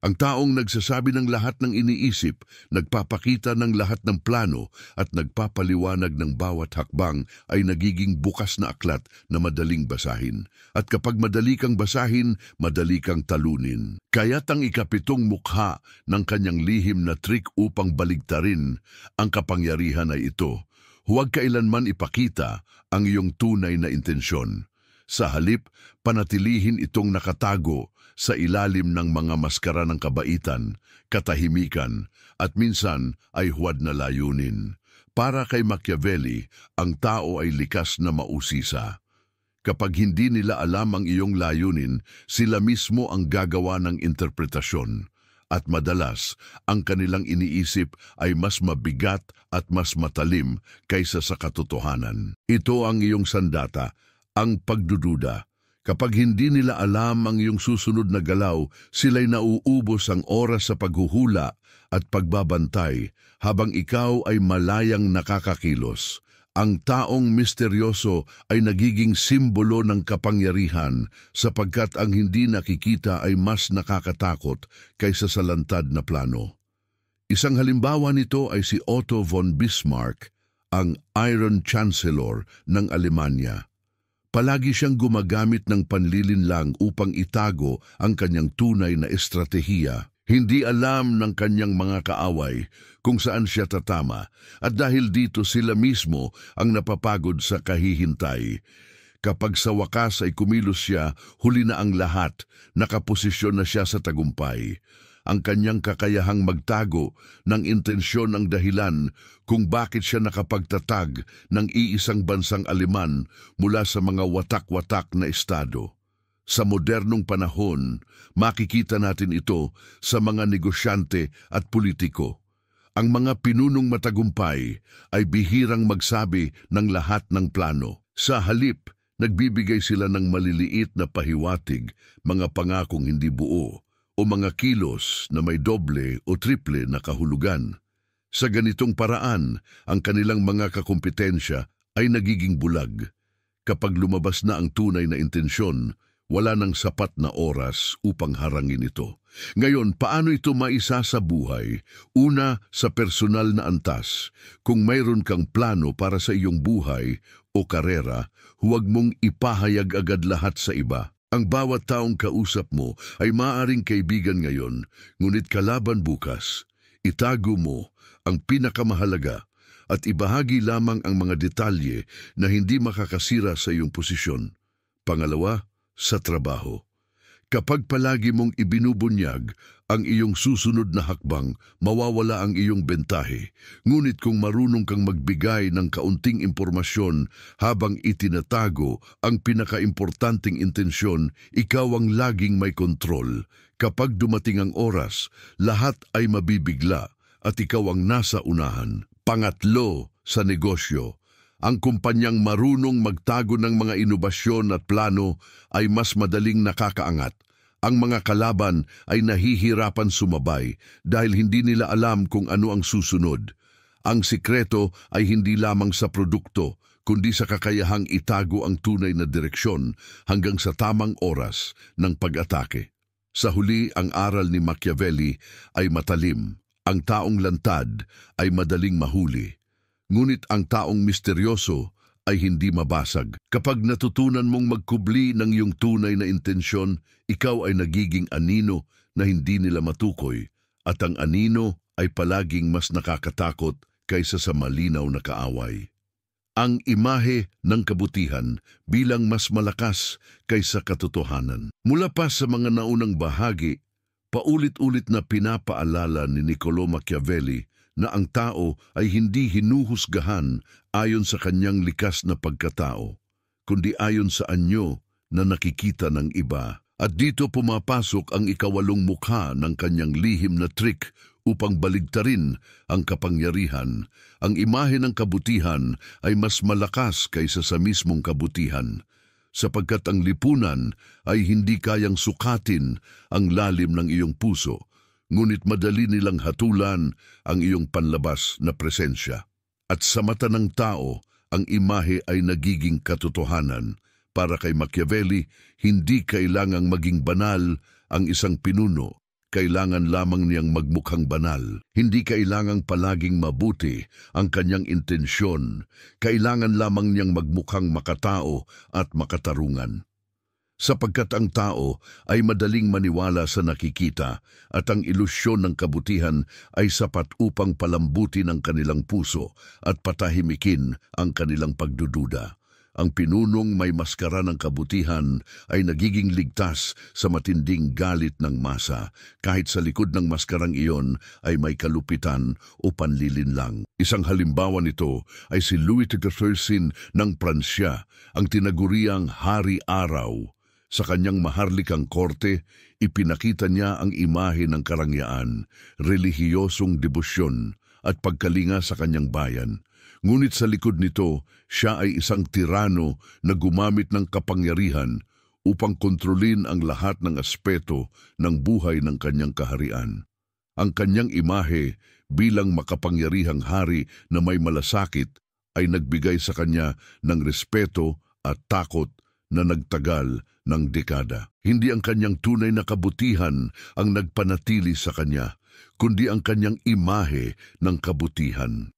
Ang taong nagsasabi ng lahat ng iniisip, nagpapakita ng lahat ng plano at nagpapaliwanag ng bawat hakbang ay nagiging bukas na aklat na madaling basahin. At kapag madali kang basahin, madali kang talunin. Kaya't ang ikapitong mukha ng kanyang lihim na trik upang baligtarin ang kapangyarihan ay ito. Huwag kailanman ipakita ang iyong tunay na intensyon. Sa halip, panatilihin itong nakatago sa ilalim ng mga maskara ng kabaitan, katahimikan, at minsan ay huwad na layunin. Para kay Machiavelli, ang tao ay likas na mausisa. Kapag hindi nila alam ang iyong layunin, sila mismo ang gagawa ng interpretasyon. At madalas, ang kanilang iniisip ay mas mabigat at mas matalim kaysa sa katotohanan. Ito ang iyong sandata, ang pagdududa. Kapag hindi nila alam ang iyong susunod na galaw, sila'y nauubos ang oras sa paghuhula at pagbabantay habang ikaw ay malayang nakakakilos. Ang taong misteryoso ay nagiging simbolo ng kapangyarihan sapagkat ang hindi nakikita ay mas nakakatakot kaysa sa lantad na plano. Isang halimbawa nito ay si Otto von Bismarck, ang Iron Chancellor ng Alemanya. Palagi siyang gumagamit ng panlilinlang upang itago ang kanyang tunay na estratehiya. Hindi alam ng kanyang mga kaaway kung saan siya tatama at dahil dito sila mismo ang napapagod sa kahihintay. Kapag sa wakas ay kumilos siya, huli na ang lahat, nakaposisyon na siya sa tagumpay. Ang kanyang kakayahang magtago ng intensyon ang dahilan kung bakit siya nakapagtatag ng iisang bansang Aleman mula sa mga watak-watak na estado. Sa modernong panahon, makikita natin ito sa mga negosyante at politiko. Ang mga pinunong matagumpay ay bihirang magsabi ng lahat ng plano. Sa halip, nagbibigay sila ng maliliit na pahiwatig, mga pangakong hindi buo, o mga kilos na may doble o triple na kahulugan. Sa ganitong paraan, ang kanilang mga kakumpetensya ay nagiging bulag. Kapag lumabas na ang tunay na intensyon, wala nang sapat na oras upang harangin ito. Ngayon, paano ito maisa sa buhay? Una, sa personal na antas. Kung mayroon kang plano para sa iyong buhay o karera, huwag mong ipahayag agad lahat sa iba. Ang bawat taong kausap mo ay maaaring kaibigan ngayon, ngunit kalaban bukas. Itago mo ang pinakamahalaga at ibahagi lamang ang mga detalye na hindi makakasira sa iyong posisyon. Pangalawa, sa trabaho. Kapag palagi mong ibinubunyag ang iyong susunod na hakbang, mawawala ang iyong bentahe. Ngunit kung marunong kang magbigay ng kaunting impormasyon habang itinatago ang pinakaimportanteng intensyon, ikaw ang laging may kontrol. Kapag dumating ang oras, lahat ay mabibigla at ikaw ang nasa unahan. Pangatlo, sa negosyo. Ang kumpanyang marunong magtago ng mga inobasyon at plano ay mas madaling nakakaangat. Ang mga kalaban ay nahihirapan sumabay dahil hindi nila alam kung ano ang susunod. Ang sikreto ay hindi lamang sa produkto, kundi sa kakayahang itago ang tunay na direksyon hanggang sa tamang oras ng pag-atake. Sa huli, ang aral ni Machiavelli ay matalim. Ang taong lantad ay madaling mahuli. Ngunit ang taong misteryoso ay hindi mabasag. Kapag natutunan mong magkubli ng iyong tunay na intensyon, ikaw ay nagiging anino na hindi nila matukoy, at ang anino ay palaging mas nakakatakot kaysa sa malinaw na kaaway. Ang imahe ng kabutihan bilang mas malakas kaysa katotohanan. Mula pa sa mga naunang bahagi, paulit-ulit na pinapaalala ni Niccolò Machiavelli na ang tao ay hindi hinuhusgahan ayon sa kanyang likas na pagkatao, kundi ayon sa anyo na nakikita ng iba. At dito pumapasok ang ikawalong mukha ng kanyang lihim na trick upang baligtarin ang kapangyarihan. Ang imahe ng kabutihan ay mas malakas kaysa sa mismong kabutihan, sapagkat ang lipunan ay hindi kayang sukatin ang lalim ng iyong puso, ngunit madali nilang hatulan ang iyong panlabas na presensya. At sa mata ng tao, ang imahe ay nagiging katotohanan. Para kay Machiavelli, hindi kailangang maging banal ang isang pinuno. Kailangan lamang niyang magmukhang banal. Hindi kailangang palaging mabuti ang kanyang intensyon. Kailangan lamang niyang magmukhang makatao at makatarungan. Sapagkat ang tao ay madaling maniwala sa nakikita at ang ilusyon ng kabutihan ay sapat upang palambutin ang kanilang puso at patahimikin ang kanilang pagdududa. Ang pinunong may maskara ng kabutihan ay nagiging ligtas sa matinding galit ng masa, kahit sa likod ng maskarang iyon ay may kalupitan o panlilinlang. Isang halimbawa nito ay si Louis XIII ng Pransya, ang tinaguriang Hari Araw. Sa kanyang maharlikang korte, ipinakita niya ang imahe ng karangyaan, relihiyosong debosyon at pagkalinga sa kanyang bayan. Ngunit sa likod nito, siya ay isang tirano na gumamit ng kapangyarihan upang kontrolin ang lahat ng aspeto ng buhay ng kanyang kaharian. Ang kanyang imahe bilang makapangyarihang hari na may malasakit ay nagbigay sa kanya ng respeto at takot na nagtagal ng dekada. Hindi ang kanyang tunay na kabutihan ang nagpanatili sa kanya, kundi ang kanyang imahe ng kabutihan.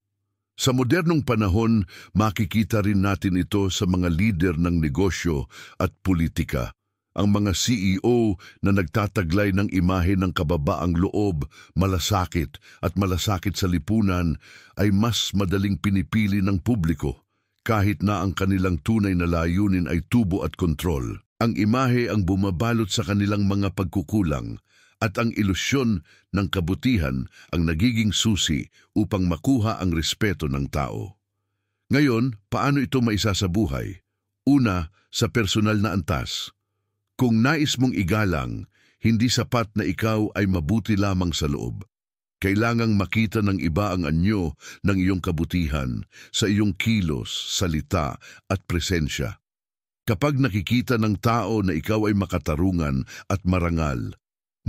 Sa modernong panahon, makikita rin natin ito sa mga lider ng negosyo at politika. Ang mga CEO na nagtataglay ng imahe ng kababaang loob, malasakit at malasakit sa lipunan ay mas madaling pinipili ng publiko, kahit na ang kanilang tunay na layunin ay tubo at kontrol. Ang imahe ang bumabalot sa kanilang mga pagkukulang, at ang ilusyon ng kabutihan ang nagiging susi upang makuha ang respeto ng tao. Ngayon, paano ito maisasabuhay? Una, sa personal na antas. Kung nais mong igalang, hindi sapat na ikaw ay mabuti lamang sa loob. Kailangang makita ng iba ang anyo ng iyong kabutihan sa iyong kilos, salita at presensya. Kapag nakikita ng tao na ikaw ay makatarungan at marangal,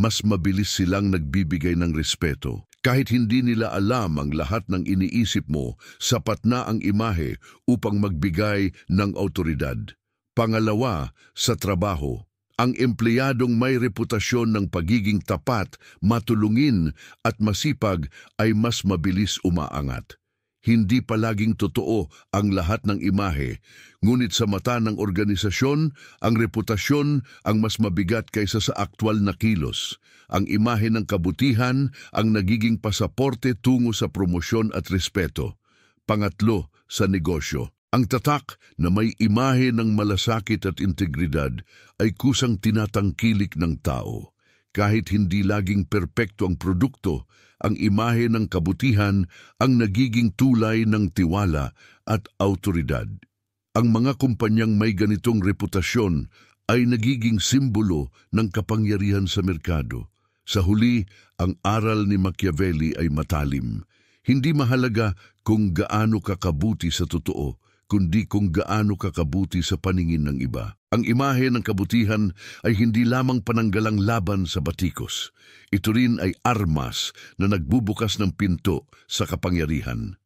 mas mabilis silang nagbibigay ng respeto. Kahit hindi nila alam ang lahat ng iniisip mo, sapat na ang imahe upang magbigay ng awtoridad. Pangalawa, sa trabaho. Ang empleyadong may reputasyon ng pagiging tapat, matulungin at masipag ay mas mabilis umaangat. Hindi palaging totoo ang lahat ng imahe, ngunit sa mata ng organisasyon, ang reputasyon ang mas mabigat kaysa sa aktwal na kilos. Ang imahe ng kabutihan ang nagiging pasaporte tungo sa promosyon at respeto. Pangatlo, sa negosyo. Ang tatak na may imahe ng malasakit at integridad ay kusang tinatangkilik ng tao. Kahit hindi laging perpekto ang produkto, ang imahe ng kabutihan ang nagiging tulay ng tiwala at awtoridad. Ang mga kumpanyang may ganitong reputasyon ay nagiging simbolo ng kapangyarihan sa merkado. Sa huli, ang aral ni Machiavelli ay matalim. Hindi mahalaga kung gaano ka kabuti sa totoo, kundi kung gaano ka kabuti sa paningin ng iba. Ang imahe ng kabutihan ay hindi lamang pananggalang laban sa batikos. Ito rin ay armas na nagbubukas ng pinto sa kapangyarihan.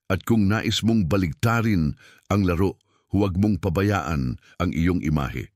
At kung nais mong baligtarin ang laro, huwag mong pabayaan ang iyong imahe.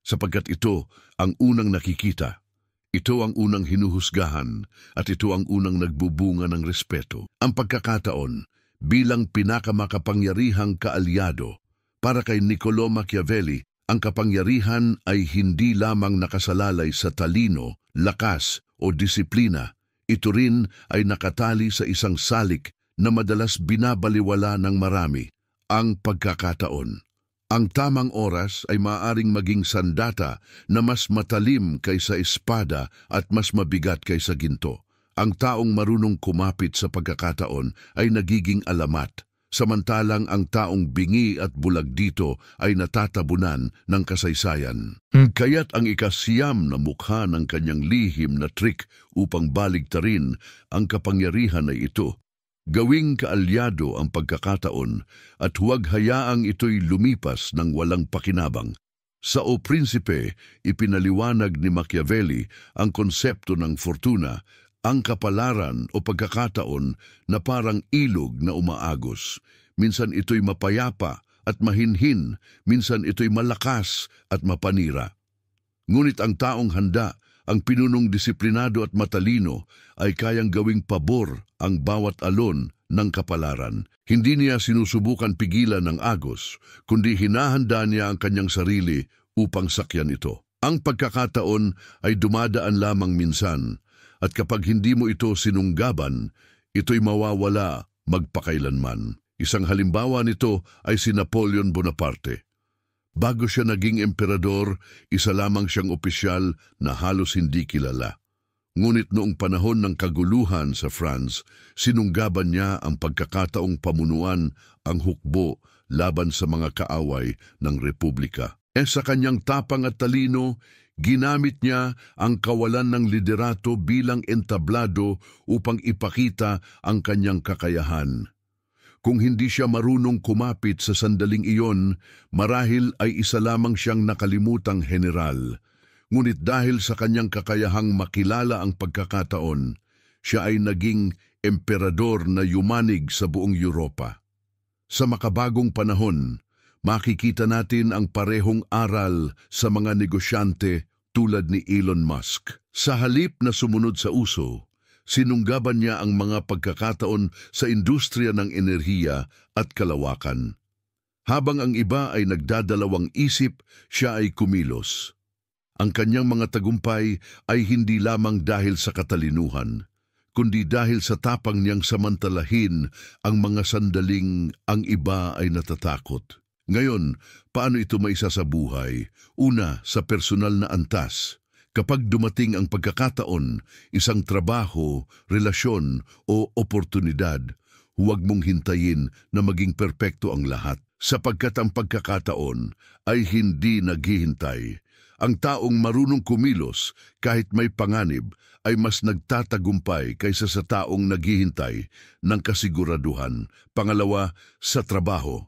Sapagkat ito ang unang nakikita, ito ang unang hinuhusgahan, at ito ang unang nagbubunga ng respeto. Ang pagkakataon, bilang pinakamakapangyarihang kaalyado, Para kay Niccolo Machiavelli, ang kapangyarihan ay hindi lamang nakasalalay sa talino, lakas o disiplina. Ito rin ay nakatali sa isang salik na madalas binabaliwala ng marami, ang pagkakataon. Ang tamang oras ay maaaring maging sandata na mas matalim kaysa espada at mas mabigat kaysa ginto. Ang taong marunong kumapit sa pagkakataon ay nagiging alamat, samantalang ang taong bingi at bulag dito ay natatabunan ng kasaysayan. Kaya't ang ikasiyam na mukha ng kanyang lihim na trick upang baligtarin ang kapangyarihan ay ito. Gawing kaalyado ang pagkakataon at huwag hayaang ito'y lumipas ng walang pakinabang. Sa O Prinsipe, ipinaliwanag ni Machiavelli ang konsepto ng fortuna, ang kapalaran o pagkakataon na parang ilog na umaagos. Minsan ito'y mapayapa at mahinhin, minsan ito'y malakas at mapanira. Ngunit ang taong handa, ang pinunong disiplinado at matalino ay kayang gawing pabor ang bawat alon ng kapalaran. Hindi niya sinusubukan pigilan ng agos, kundi hinahanda niya ang kanyang sarili upang sakyan ito. Ang pagkakataon ay dumadaan lamang minsan, at kapag hindi mo ito sinunggaban, ito'y mawawala magpakailanman. Isang halimbawa nito ay si Napoleon Bonaparte. Bago siya naging emperador, isa lamang siyang opisyal na halos hindi kilala. Ngunit noong panahon ng kaguluhan sa France, sinunggaban niya ang pagkakataong pamunuan ang hukbo laban sa mga kaaway ng Republika. Sa kanyang tapang at talino, ginamit niya ang kawalan ng liderato bilang entablado upang ipakita ang kanyang kakayahan. Kung hindi siya marunong kumapit sa sandaling iyon, marahil ay isa lamang siyang nakalimutang general. Ngunit dahil sa kanyang kakayahang makilala ang pagkakataon, siya ay naging emperador na yumanig sa buong Europa. Sa makabagong panahon, makikita natin ang parehong aral sa mga negosyante tulad ni Elon Musk. Sa halip na sumunod sa uso, sinunggaban niya ang mga pagkakataon sa industriya ng enerhiya at kalawakan. Habang ang iba ay nagdadalawang isip, siya ay kumilos. Ang kanyang mga tagumpay ay hindi lamang dahil sa katalinuhan, kundi dahil sa tapang niyang samantalahin ang mga sandaling ang iba ay natatakot. Ngayon, paano ito maisasabuhay? Una, sa personal na antas. Kapag dumating ang pagkakataon, isang trabaho, relasyon o oportunidad, huwag mong hintayin na maging perpekto ang lahat, sapagkat ang pagkakataon ay hindi naghihintay. Ang taong marunong kumilos kahit may panganib ay mas nagtatagumpay kaysa sa taong naghihintay ng kasiguraduhan. Pangalawa, sa trabaho.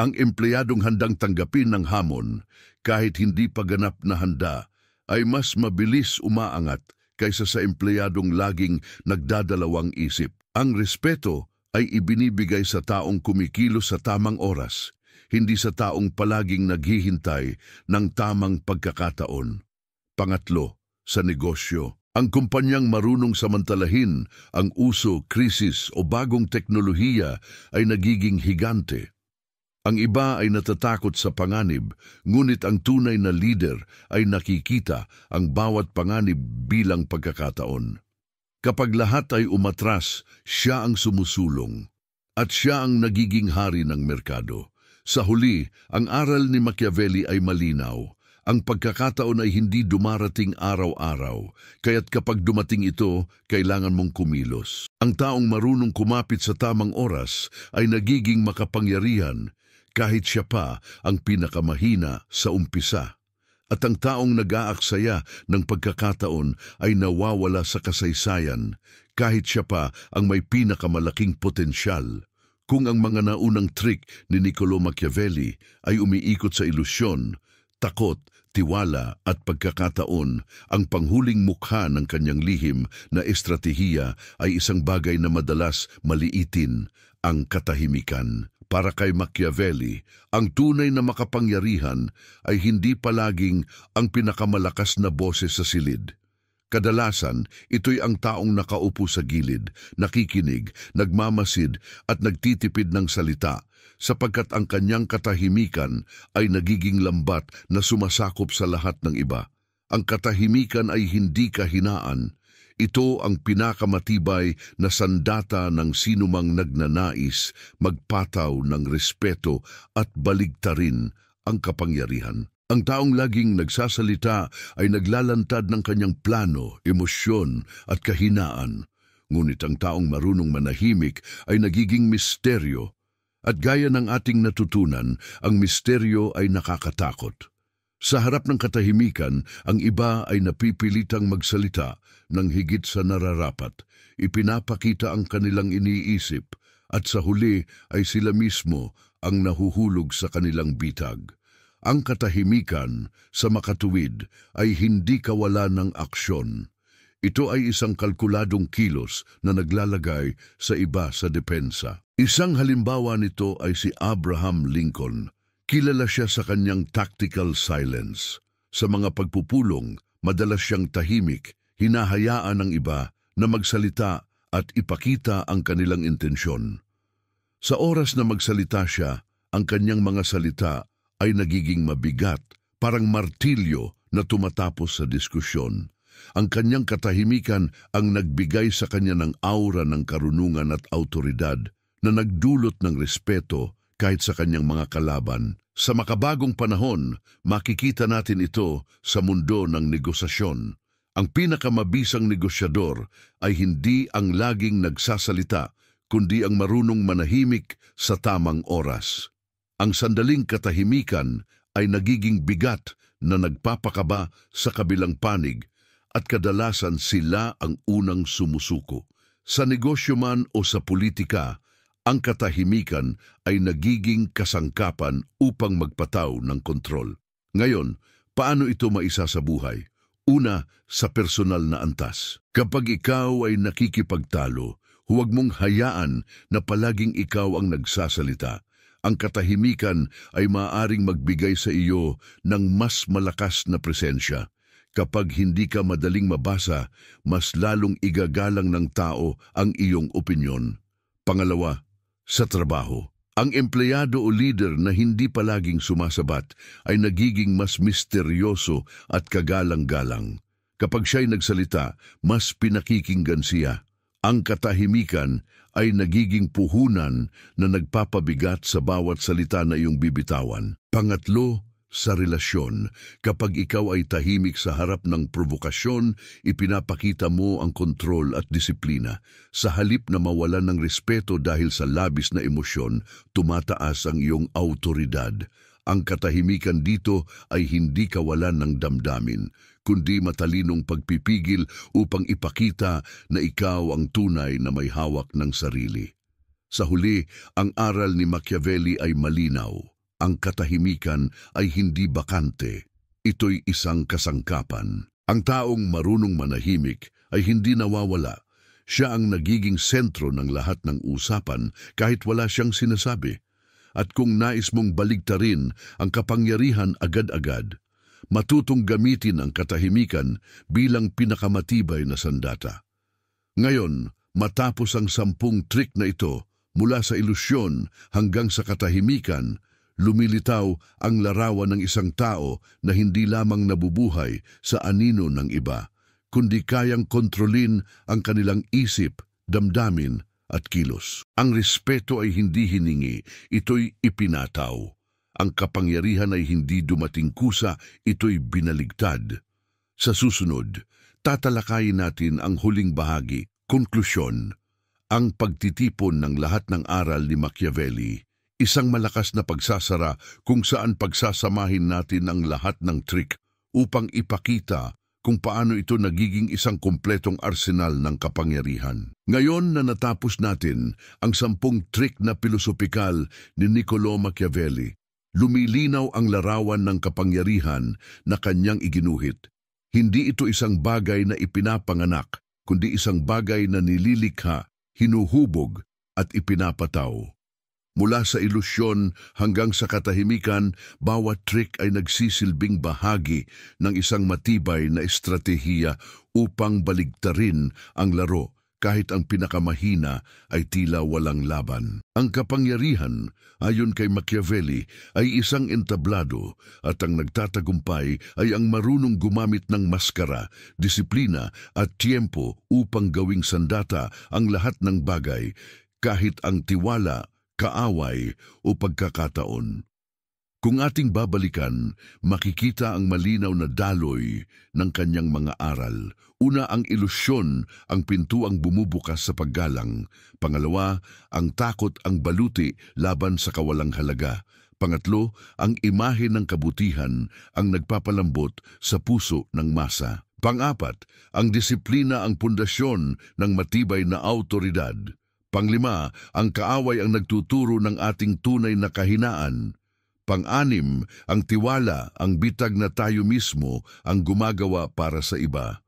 Ang empleyadong handang tanggapin ng hamon kahit hindi pa ganap na handa ay mas mabilis umaangat kaysa sa empleyadong laging nagdadalawang isip. Ang respeto ay ibinibigay sa taong kumikilos sa tamang oras, hindi sa taong palaging naghihintay ng tamang pagkakataon. Pangatlo, sa negosyo. Ang kumpanyang marunong samantalahin ang uso, krisis o bagong teknolohiya ay nagiging higante. Ang iba ay natatakot sa panganib, ngunit ang tunay na leader ay nakikita ang bawat panganib bilang pagkakataon. Kapag lahat ay umatras, siya ang sumusulong, at siya ang nagiging hari ng merkado. Sa huli, ang aral ni Machiavelli ay malinaw. Ang pagkakataon ay hindi dumarating araw-araw, kaya't kapag dumating ito, kailangan mong kumilos. Ang taong marunong kumapit sa tamang oras ay nagiging makapangyarihan, kahit siya pa ang pinakamahina sa umpisa. At ang taong nag-aaksaya ng pagkakataon ay nawawala sa kasaysayan, kahit siya pa ang may pinakamalaking potensyal. Kung ang mga naunang trick ni Niccolo Machiavelli ay umiikot sa ilusyon, takot, tiwala at pagkakataon, ang panghuling mukha ng kanyang lihim na estratehiya ay isang bagay na madalas maliitin, ang katahimikan. Para kay Machiavelli, ang tunay na makapangyarihan ay hindi palaging ang pinakamalakas na boses sa silid, Kadalasan, ito'y ang taong nakaupo sa gilid, nakikinig, nagmamasid at nagtitipid ng salita sapagkat ang kanyang katahimikan ay nagiging lambat na sumasakop sa lahat ng iba. Ang katahimikan ay hindi kahinaan. Ito ang pinakamatibay na sandata ng sinumang nagnanais magpataw ng respeto at baligtarin ang kapangyarihan. Ang taong laging nagsasalita ay naglalantad ng kanyang plano, emosyon at kahinaan. Ngunit ang taong marunong manahimik ay nagiging misteryo. At gaya ng ating natutunan, ang misteryo ay nakakatakot. Sa harap ng katahimikan, ang iba ay napipilitang magsalita ng higit sa nararapat. Ipinapakita ang kanilang iniisip at sa huli ay sila mismo ang nahuhulog sa kanilang bitag. Ang katahimikan sa makatuwid ay hindi kawalan ng aksyon. Ito ay isang kalkuladong kilos na naglalagay sa iba sa depensa. Isang halimbawa nito ay si Abraham Lincoln. Kilala siya sa kanyang tactical silence. Sa mga pagpupulong, madalas siyang tahimik, hinahayaan ng iba na magsalita at ipakita ang kanilang intensyon. Sa oras na magsalita siya, ang kanyang mga salita ay nagiging mabigat, parang martilyo na tumatapos sa diskusyon. Ang kanyang katahimikan ang nagbigay sa kanya ng aura ng karunungan at autoridad na nagdulot ng respeto kahit sa kanyang mga kalaban. Sa makabagong panahon, makikita natin ito sa mundo ng negosasyon. Ang pinakamabisang negosyador ay hindi ang laging nagsasalita, kundi ang marunong manahimik sa tamang oras. Ang sandaling katahimikan ay nagiging bigat na nagpapakaba sa kabilang panig at kadalasan sila ang unang sumusuko. Sa negosyo man o sa politika, ang katahimikan ay nagiging kasangkapan upang magpataw ng kontrol. Ngayon, paano ito maisasabuhay? Una, sa personal na antas. Kapag ikaw ay nakikipagtalo, huwag mong hayaan na palaging ikaw ang nagsasalita. Ang katahimikan ay maaaring magbigay sa iyo ng mas malakas na presensya. Kapag hindi ka madaling mabasa, mas lalong igagalang ng tao ang iyong opinyon. Pangalawa, sa trabaho. Ang empleyado o leader na hindi palaging sumasabat ay nagiging mas misteryoso at kagalang-galang. Kapag siya'y nagsalita, mas pinakikinggan siya. Ang katahimikan ay nagiging puhunan na nagpapabigat sa bawat salita na iyong bibitawan. Pangatlo, sa relasyon. Kapag ikaw ay tahimik sa harap ng provokasyon, ipinapakita mo ang kontrol at disiplina. Sa halip na mawalan ng respeto dahil sa labis na emosyon, tumataas ang iyong autoridad. Ang katahimikan dito ay hindi kawalan ng damdamin, kundi matalinong pagpipigil upang ipakita na ikaw ang tunay na may hawak ng sarili. Sa huli, ang aral ni Machiavelli ay malinaw. Ang katahimikan ay hindi bakante. Ito'y isang kasangkapan. Ang taong marunong manahimik ay hindi nawawala. Siya ang nagiging sentro ng lahat ng usapan kahit wala siyang sinasabi. At kung nais mong baligtarin ang kapangyarihan agad-agad, matutong gamitin ang katahimikan bilang pinakamatibay na sandata. Ngayon, matapos ang 10 trick na ito, mula sa ilusyon hanggang sa katahimikan, lumilitaw ang larawan ng isang tao na hindi lamang nabubuhay sa anino ng iba, kundi kayang kontrolin ang kanilang isip, damdamin at kilos. Ang respeto ay hindi hiningi, ito'y ipinataw. Ang kapangyarihan ay hindi dumating kusa, ito'y binaligtad. Sa susunod, tatalakayin natin ang huling bahagi, konklusyon, ang pagtitipon ng lahat ng aral ni Machiavelli. Isang malakas na pagsasara kung saan pagsasamahin natin ang lahat ng trick upang ipakita kung paano ito nagiging isang kumpletong arsenal ng kapangyarihan. Ngayon na natapos natin ang 10 trick na pilosopikal ni Niccolò Machiavelli, lumilinaw ang larawan ng kapangyarihan na kanyang iginuhit. Hindi ito isang bagay na ipinapanganak, kundi isang bagay na nililikha, hinuhubog at ipinapataw. Mula sa ilusyon hanggang sa katahimikan, bawat trick ay nagsisilbing bahagi ng isang matibay na estratehiya upang baligtarin ang laro kahit ang pinakamahina ay tila walang laban. Ang kapangyarihan, ayon kay Machiavelli, ay isang entablado at ang nagtatagumpay ay ang marunong gumamit ng maskara, disiplina at tiempo upang gawing sandata ang lahat ng bagay, kahit ang tiwala, kaaway o pagkakataon. Kung ating babalikan, makikita ang malinaw na daloy ng kanyang mga aral. Una, ang ilusyon, ang pintuang bumubukas sa paggalang. Pangalawa, ang takot ang baluti laban sa kawalang halaga. Pangatlo, ang imahe ng kabutihan ang nagpapalambot sa puso ng masa. Pang-apat, ang disiplina ang pundasyon ng matibay na awtoridad. Panglima, ang kaaway ang nagtuturo ng ating tunay na kahinaan. Pang-anim, ang tiwala, ang bitag na tayo mismo ang gumagawa para sa iba.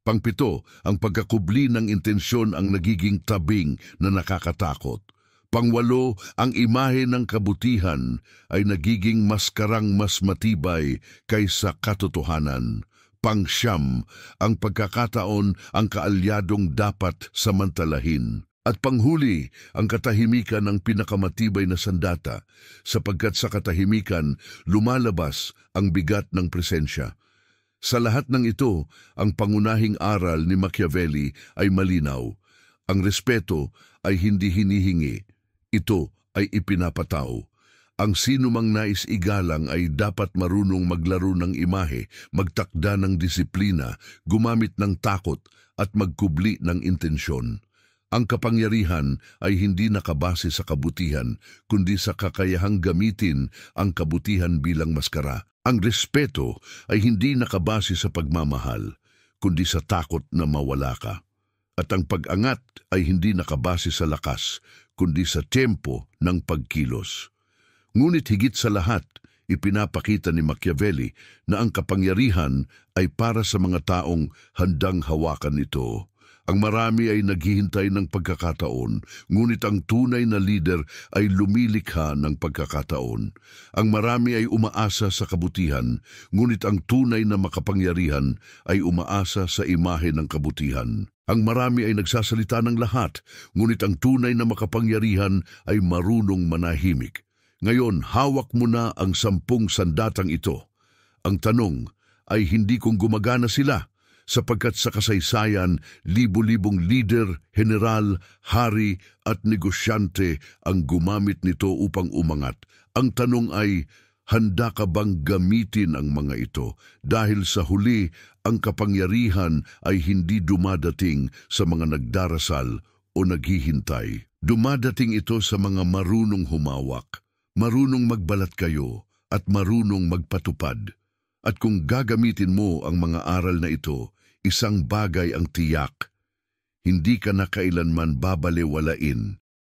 Pangpito, ang pagkakubli ng intensyon ang nagiging tabing na nakakatakot. Pangwalo, ang imahe ng kabutihan ay nagiging maskarang mas matibay kaysa katotohanan. Pangsyam, ang pagkakataon ang kaalyadong dapat samantalahin. At panghuli, ang katahimikan ng pinakamatibay na sandata, sapagkat sa katahimikan lumalabas ang bigat ng presensya. Sa lahat ng ito, ang pangunahing aral ni Machiavelli ay malinaw. Ang respeto ay hindi hinihingi. Ito ay ipinapatao. Ang sinumang nais igalang ay dapat marunong maglaro ng imahe, magtakda ng disiplina, gumamit ng takot at magkubli ng intensyon. Ang kapangyarihan ay hindi nakabase sa kabutihan, kundi sa kakayahang gamitin ang kabutihan bilang maskara. Ang respeto ay hindi nakabase sa pagmamahal, kundi sa takot na mawala ka. At ang pag-angat ay hindi nakabase sa lakas, kundi sa tempo ng pagkilos. Ngunit higit sa lahat, ipinapakita ni Machiavelli na ang kapangyarihan ay para sa mga taong handang hawakan ito. Ang marami ay naghihintay ng pagkakataon, ngunit ang tunay na leader ay lumilikha ng pagkakataon. Ang marami ay umaasa sa kabutihan, ngunit ang tunay na makapangyarihan ay umaasa sa imahe ng kabutihan. Ang marami ay nagsasalita ng lahat, ngunit ang tunay na makapangyarihan ay marunong manahimik. Ngayon, hawak mo na ang 10 sandatang ito. Ang tanong ay hindi kung gumagana sila, sapagkat sa kasaysayan, libo-libong lider, general, hari at negosyante ang gumamit nito upang umangat. Ang tanong ay, handa ka bang gamitin ang mga ito? Dahil sa huli, ang kapangyarihan ay hindi dumadating sa mga nagdarasal o naghihintay. Dumadating ito sa mga marunong humawak, marunong magbalat kayo, at marunong magpatupad. At kung gagamitin mo ang mga aral na ito, isang bagay ang tiyak, hindi ka na kailanman babalewalain.